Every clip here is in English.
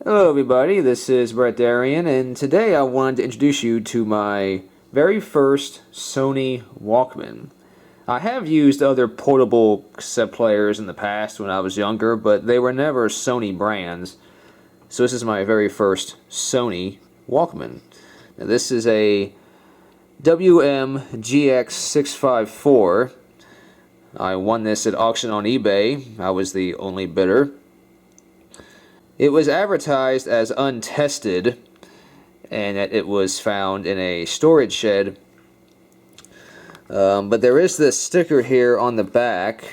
Hello everybody, this is Brett Darian, and today I wanted to introduce you to my very first Sony Walkman. I have used other portable cassette players in the past when I was younger, but they were never Sony brands. So this is my very first Sony Walkman. Now this is a WM-GX654. I won this at auction on eBay. I was the only bidder. It was advertised as untested, and that it was found in a storage shed. But there is this sticker here on the back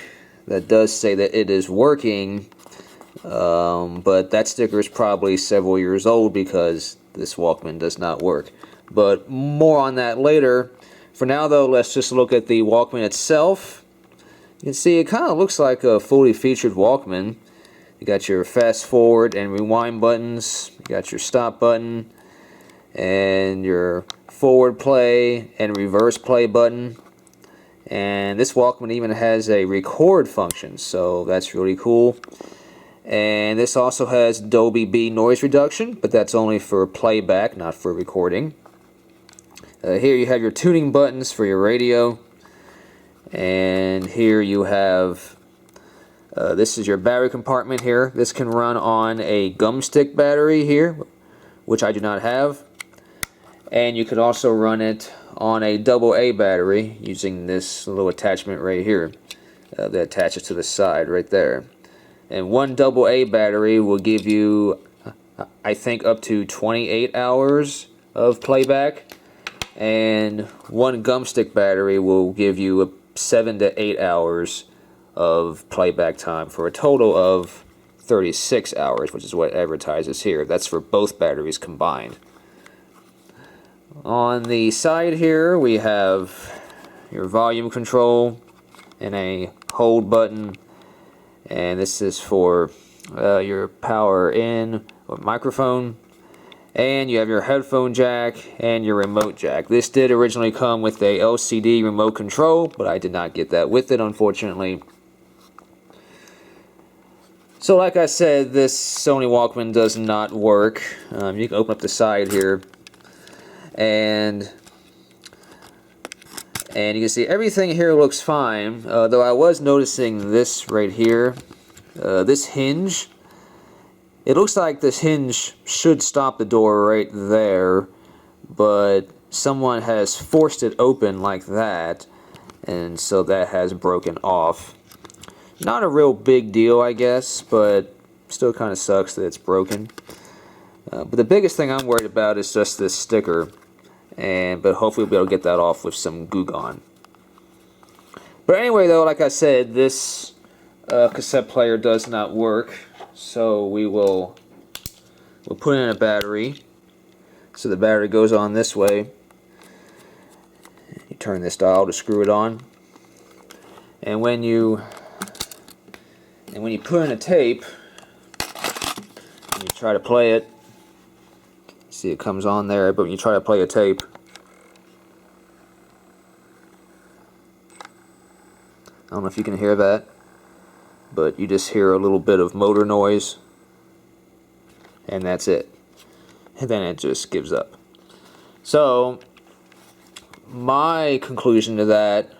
that does say that it is working, but that sticker is probably several years old because this Walkman does not work. But more on that later. For now though, let's just look at the Walkman itself. You can see it kind of looks like a fully featured Walkman. You got your fast forward and rewind buttons, you got your stop button, and your forward play and reverse play button. And this Walkman even has a record function, so that's really cool. And this also has Dolby B noise reduction, but that's only for playback, not for recording. Here you have your tuning buttons for your radio, and here you have this is your battery compartment here. This can run on a gumstick battery here, which I do not have. And you could also run it on a AA battery using this little attachment right here that attaches to the side right there. And one AA battery will give you, I think, up to 28 hours of playback. And one gumstick battery will give you 7 to 8 hours of playback time for a total of 36 hours, which is what advertises here. That's for both batteries combined. On the side here we have your volume control and a hold button, and this is for your power in or microphone, and you have your headphone jack and your remote jack. This did originally come with a LCD remote control, but I did not get that with it, unfortunately. So like I said, this Sony Walkman does not work. You can open up the side here, and you can see everything here looks fine, though I was noticing this right here, this hinge. It looks like this hinge should stop the door right there, but someone has forced it open like that, and so that has broken off. Not a real big deal, I guess, but still kind of sucks that it's broken. But the biggest thing I'm worried about is just this sticker, but hopefully we'll be able to get that off with some Goo Gone. But anyway, though, like I said, this cassette player does not work, so we'll put in a battery. So the battery goes on this way. You turn this dial to screw it on, and when you put in a tape and you try to play it, see it comes on there, but when you try to play a tape, I don't know if you can hear that, but you just hear a little bit of motor noise, and that's it. And then it just gives up. So my conclusion to that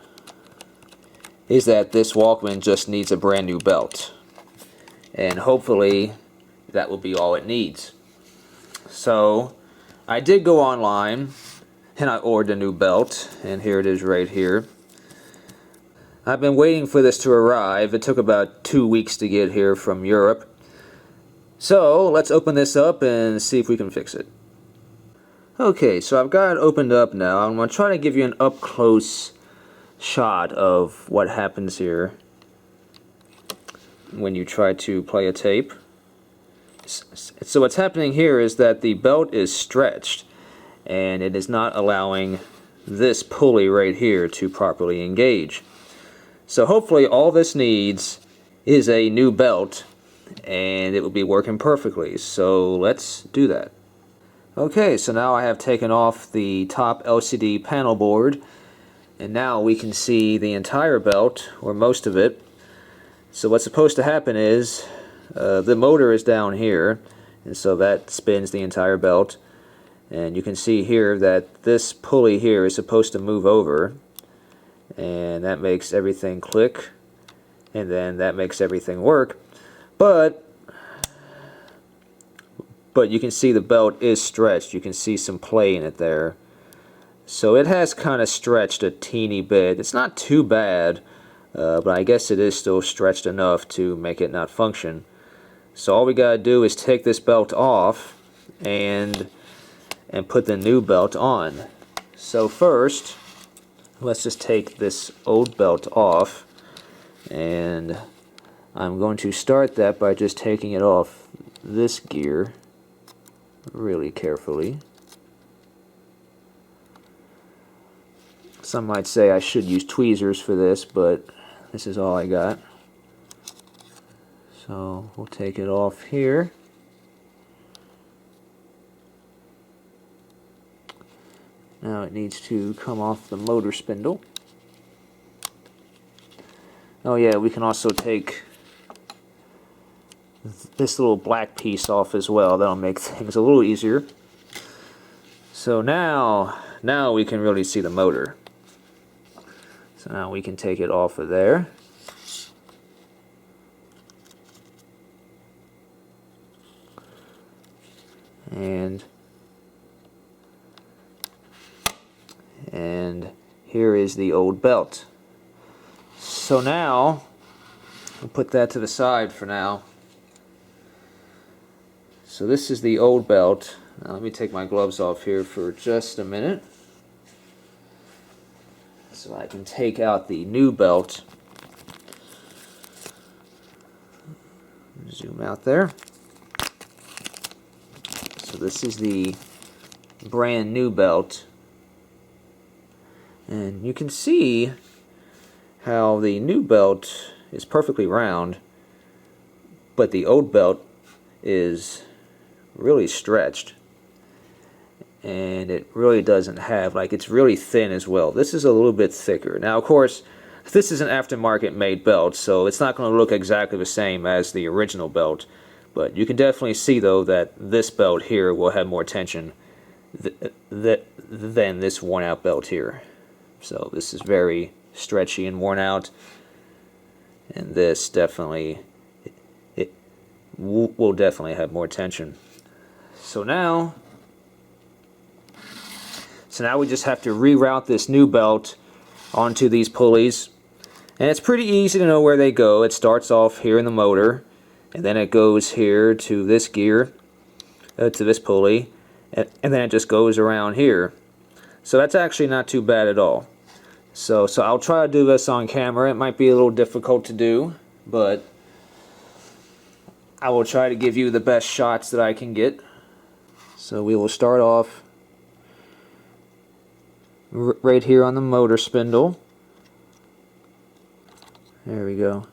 is that this Walkman just needs a brand new belt, and hopefully that will be all it needs. So I did go online and I ordered a new belt, and here it is right here. I've been waiting for this to arrive. It took about 2 weeks to get here from Europe. So let's open this up and see if we can fix it. Okay, so I've got it opened up now. I'm going to try to give you an up-close shot of what happens here when you try to play a tape. So what's happening here is that the belt is stretched, and it is not allowing this pulley right here to properly engage. So hopefully all this needs is a new belt, and it will be working perfectly. So let's do that. Okay, so now I have taken off the top LCD panel board, and now we can see the entire belt, or most of it. So what's supposed to happen is the motor is down here, and so that spins the entire belt. And you can see here that this pulley here is supposed to move over, and that makes everything click, and then that makes everything work. But you can see the belt is stretched. You can see some play in it there. So it has kind of stretched a teeny bit. It's not too bad, but I guess it is still stretched enough to make it not function. So all we gotta do is take this belt off and put the new belt on. So first, let's just take this old belt off, and I'm going to start that by just taking it off this gear really carefully. Some might say I should use tweezers for this, but this is all I got. So we'll take it off here. Now it needs to come off the motor spindle. Oh yeah, we can also take this little black piece off as well. That'll make things a little easier. So now we can really see the motor. So now we can take it off of there. And here is the old belt. So now we'll put that to the side for now. So this is the old belt. Now let me take my gloves off here for just a minute so I can take out the new belt. Zoom out there. So this is the brand new belt, and you can see how the new belt is perfectly round, but the old belt is really stretched, and it really doesn't have, like, it's really thin as well. This is a little bit thicker. Now, of course, this is an aftermarket made belt, so it's not going to look exactly the same as the original belt, but you can definitely see though that this belt here will have more tension than this worn out belt here. So this is very stretchy and worn out, and this definitely will definitely have more tension. So now we just have to reroute this new belt onto these pulleys, and it's pretty easy to know where they go. It starts off here in the motor, and then it goes here to this gear, to this pulley, and then it just goes around here. So that's actually not too bad at all. So I'll try to do this on camera. It might be a little difficult to do, but I will try to give you the best shots that I can get. So we will start off right here on the motor spindle. There we go.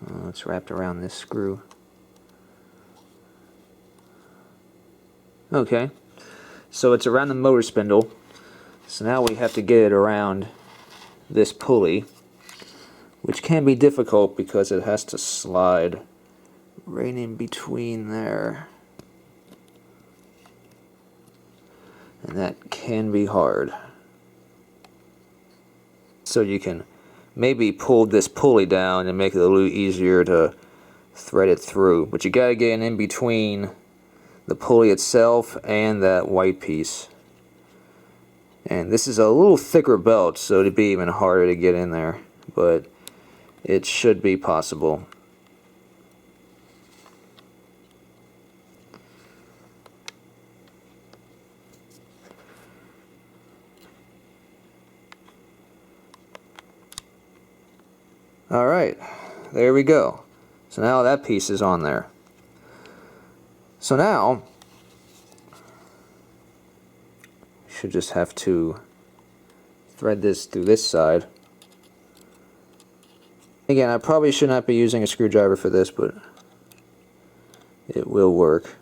Oh, it's wrapped around this screw. Okay, so it's around the motor spindle. So now we have to get it around this pulley, which can be difficult because it has to slide right in between there, and that can be hard. So you can maybe pull this pulley down and make it a little easier to thread it through, but you gotta get in between the pulley itself and that white piece. And this is a little thicker belt, so it'd be even harder to get in there, but it should be possible. Alright, there we go. So now that piece is on there. So now, you should just have to thread this through this side. Again, I probably should not be using a screwdriver for this, but it will work.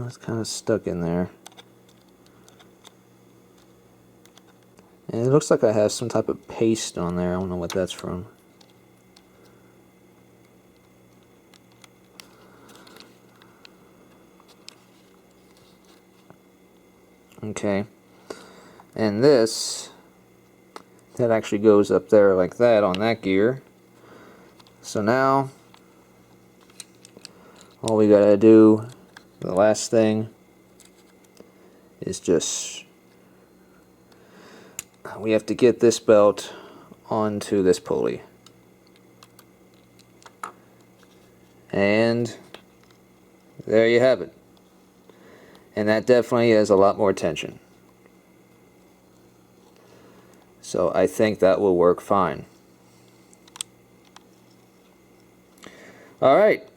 It's kind of stuck in there. And it looks like I have some type of paste on there. I don't know what that's from. Okay. And this, that actually goes up there like that on that gear. So now, all we gotta do, the last thing, is just, we have to get this belt onto this pulley. And there you have it. And that definitely is a lot more tension. So I think that will work fine. Alright,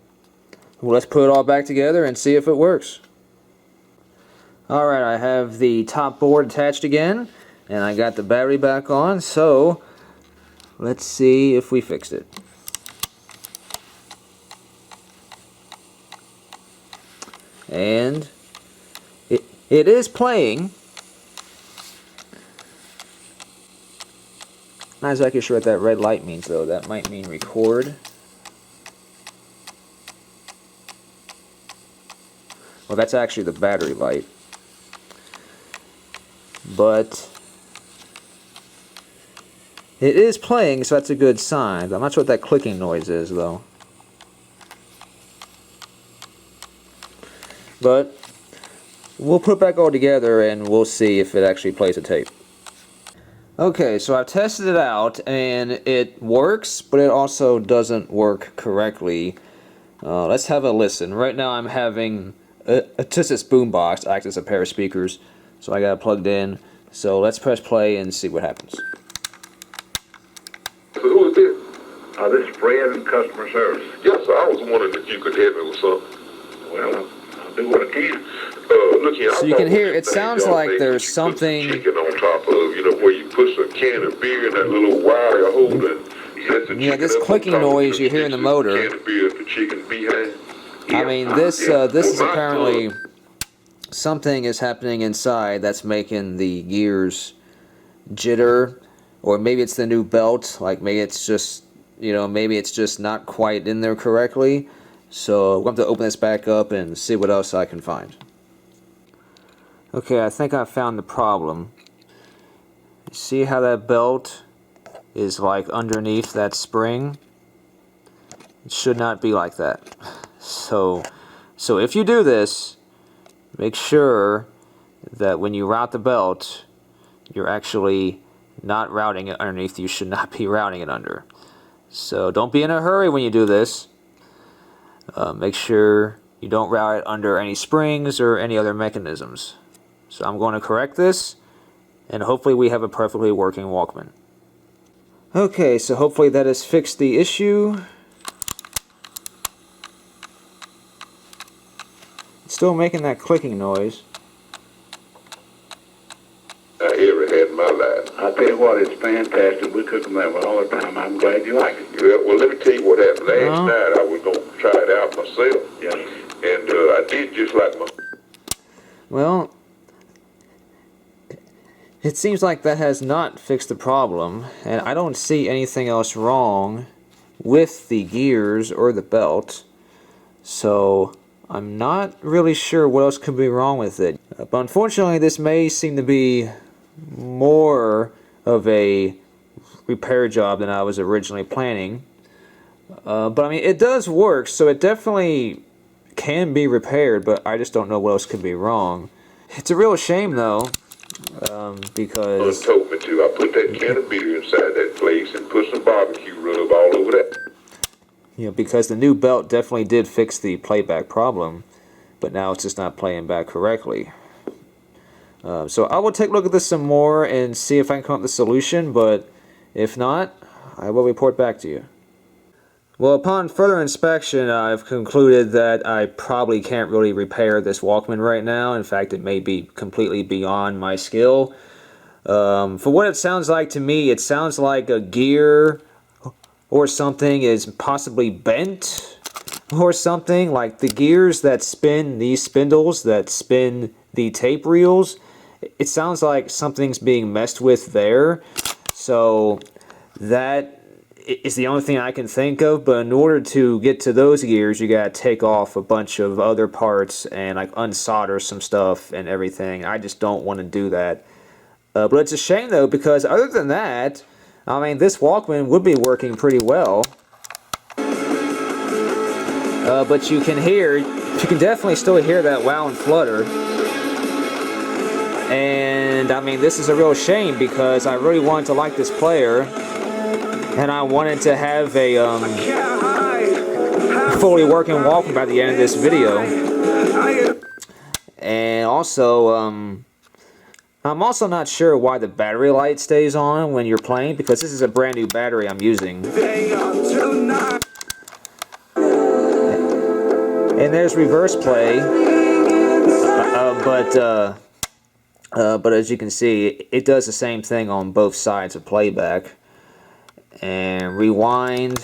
well, let's put it all back together and see if it works. Alright, I have the top board attached again, and I got the battery back on, so let's see if we fixed it. And it is playing. Not exactly sure what that red light means though. That might mean record. Well, that's actually the battery light. But it is playing, so that's a good sign. I'm not sure what that clicking noise is though. But we'll put it back all together and we'll see if it actually plays a tape. Okay, so I've tested it out and it works, but it also doesn't work correctly. Let's have a listen. Right now I'm having just this boombox act as a pair of speakers, so I got it plugged in. So let's press play and see what happens. So who is this? This is Fred in customer service. Yes, sir. I was wondering if you could help me with something. Well, I'll do what I can. Look here. So you can hear, it sounds like there's something. Chicken on top of, where you put some can of beer in that little wire holder. Yeah, this clicking noise you hear in the motor. Can of beer, the chicken behind. I mean, this is apparently something is happening inside that's making the gears jitter, or maybe it's the new belt. Like maybe it's just, maybe it's just not quite in there correctly. So we'll have to open this back up and see what else I can find. Okay, I think I found the problem. You see how that belt is like underneath that spring? It should not be like that. So if you do this, make sure that when you route the belt, you're actually not routing it underneath. You should not be routing it under. So don't be in a hurry when you do this. Make sure you don't route it under any springs or any other mechanisms. So I'm going to correct this, and hopefully we have a perfectly working Walkman. Okay, so hopefully that has fixed the issue. It's still making that clicking noise. I ever had in my life. I tell you what, it's fantastic. We cook them that way all the time. I'm glad you like it. Yeah, well, let me tell you what happened. Last night I was going to try it out myself. Yes. And I did just like my... Well, it seems like that has not fixed the problem, and I don't see anything else wrong with the gears or the belt, so I'm not really sure what else could be wrong with it. But unfortunately, this may seem to be more of a repair job than I was originally planning. But I mean, it does work, so it definitely can be repaired, but I just don't know what else could be wrong. It's a real shame, though, because... told me to. I put that can of beer inside that place and put some barbecue rub all over that. Because the new belt definitely did fix the playback problem, but now it's just not playing back correctly. So I will take a look at this some more and see if I can come up with a solution, but if not, I will report back to you. Well, upon further inspection, I've concluded that I probably can't really repair this Walkman right now. In fact, it may be completely beyond my skill. For what it sounds like to me, it sounds like a gear or something is possibly bent or something. Like the gears that spin these spindles that spin the tape reels it sounds like something's being messed with there. So that is the only thing I can think of, but in order to get to those gears, you gotta take off a bunch of other parts and like unsolder some stuff and everything. I just don't want to do that. But it's a shame though, because other than that, I mean, this Walkman would be working pretty well. But you can definitely still hear that wow and flutter. And I mean, this is a real shame because I really wanted to like this player, and I wanted to have a fully working Walkman by the end of this video. And also, I'm also not sure why the battery light stays on when you're playing, because this is a brand new battery I'm using. And there's reverse play, but as you can see, it does the same thing on both sides of playback. And rewind.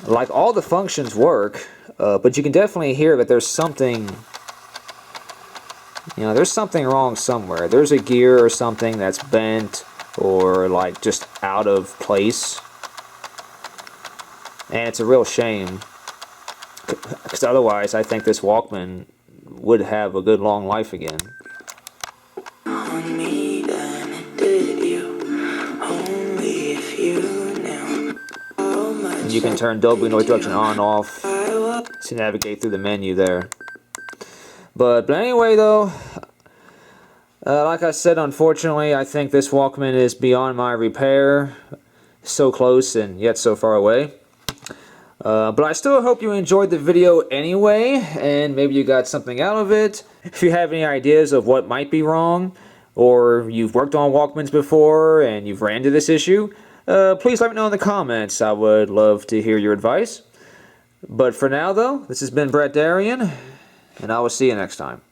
Like, all the functions work, but you can definitely hear that there's something, there's something wrong somewhere. There's a gear or something that's bent or like just out of place. And it's a real shame, because otherwise I think this Walkman would have a good long life again. And you can turn Dolby Noise Reduction on and off to navigate through the menu there. But anyway though, like I said, unfortunately I think this Walkman is beyond my repair. So close and yet so far away. But I still hope you enjoyed the video anyway, and maybe you got something out of it. If you have any ideas of what might be wrong, or you've worked on Walkmans before and you've ran into this issue, please let me know in the comments. I would love to hear your advice. But for now though, this has been Brett Darian, and I will see you next time.